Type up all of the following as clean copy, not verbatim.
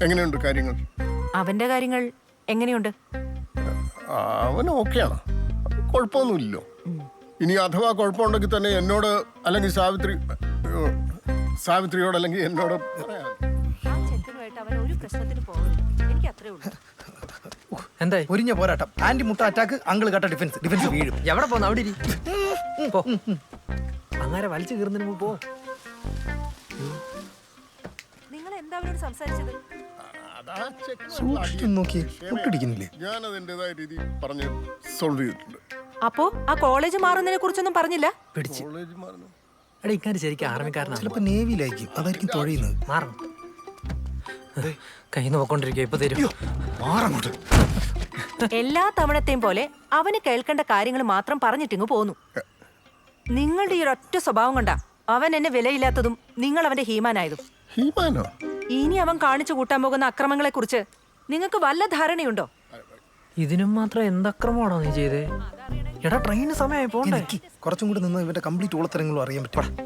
എങ്ങനെയുണ്ട് കാര്യങ്ങൾ? അവന്റെ കാര്യങ്ങൾ എങ്ങനെയുണ്ട്? അവൻ ഓക്കെയാണ്, കുഴപ്പമൊന്നുമില്ലല്ലോ. ഇനി അഥവാ കുഴപ്പമുണ്ടെങ്കിൽ തന്നെ എന്നോട് അല്ലെങ്കിൽ സാവിത്രിയോട് അല്ലെങ്കിൽ എന്നോട് പറയാം. ആ ചെക്കനുമായിട്ട് അവൻ ഒരു പ്രശ്നത്തിന് പോകരുത്, എനിക്ക് അത്രേ ഉള്ളൂ. എന്തായി? ഒരിഞ്ഞ പോരാട്ടം. ആന്റി മുട്ട അറ്റാക്ക്, അങ്കിൾ കട്ട ഡിഫൻസ് വീഴും. എവിടെ പോന്ന? അവിടെ ഇരി. പോ. അങ്ങനെ വലിച്ചു കീറുന്നതിന് മുമ്പ് പോ. നിങ്ങൾ എന്താ അവരോട് സംസാരിച്ചത്? അതാ ചെക്കൻ സൂക്ഷിച്ചു നോക്കി മുട്ടടിക്കുന്നില്ലേ? ഞാനത് എന്റേതായ രീതിയിൽ പറഞ്ഞ് സോൾവ് ചെയ്തിട്ടുണ്ട്. അപ്പോ ആ കോളേജ് മാറുന്നതിനെ കുറിച്ചൊന്നും പറഞ്ഞില്ല? പിടിച്ച്. കോളേജ് മാറുന്നു. എടാ ഇങ്ങനെ ശരിക്കും ആർമിക്കാരനാണ്. ചിലപ്പോ നേവിയിലായിരിക്കും, അതായിരിക്കും തുഴയുന്നത്. മാറും. കയ്യിൽ നിന്ന് പോയിക്കൊണ്ടിരിക്കുക. ഇപ്പൊ തരും. മാറങ്ങോട്ട്. എല്ലാ തവണത്തെയും പോലെ അവന് കേൾക്കേണ്ട കാര്യങ്ങൾ മാത്രം പറഞ്ഞിട്ടിങ്ങ് പോന്നു. നിങ്ങളുടെ ഈ ഒരൊറ്റ സ്വഭാവം കൊണ്ടാ അവൻ എന്നെ വിലയില്ലാത്തതും നിങ്ങൾ അവന്റെ ഹീമാനായതും. ഹീമാനോ? ഇനി അവൻ കാണിച്ചു കൂട്ടാൻ പോകുന്ന അക്രമങ്ങളെ കുറിച്ച് നിങ്ങൾക്ക് വല്ല ധാരണയുണ്ടോ? ഇതിനും മാത്രം എന്തക്രമമാണോ നീ ചെയ്തേ? എടാ ട്രെയിന് സമയമായി പോണ്ടേ? കുറച്ചും കൂടി നിന്ന് ഇവന്റെ കംപ്ലീറ്റ് ഓളത്തരങ്ങളും അറിയാൻ പറ്റും.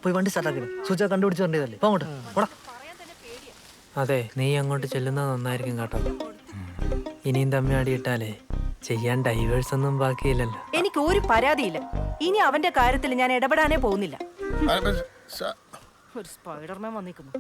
പോയി വണ്ടി സ്റ്റാർട്ടാക്കി സൂച കണ്ടുപിടിച്ച് വരേണ്ടതല്ലേ. പോങ്ങോട്ട് പോടാ. അതെ, നീ അങ്ങോട്ട് ചെല്ലുന്നത് നന്നായിരിക്കും കേട്ടോ. ഇനിയും തമ്മി അടിയിട്ടാലേ ചെയ്യാൻ ഡൈവേഴ്സ് ഒന്നും ബാക്കിയില്ലല്ലോ. എനിക്ക് ഒരു പരാതിയില്ല. ഇനി അവന്റെ കാര്യത്തിൽ ഞാൻ ഇടപെടാനേ പോകുന്നില്ല. ആ, ഒരു സ്പൈഡർമാൻ വന്നിരിക്കുന്നു.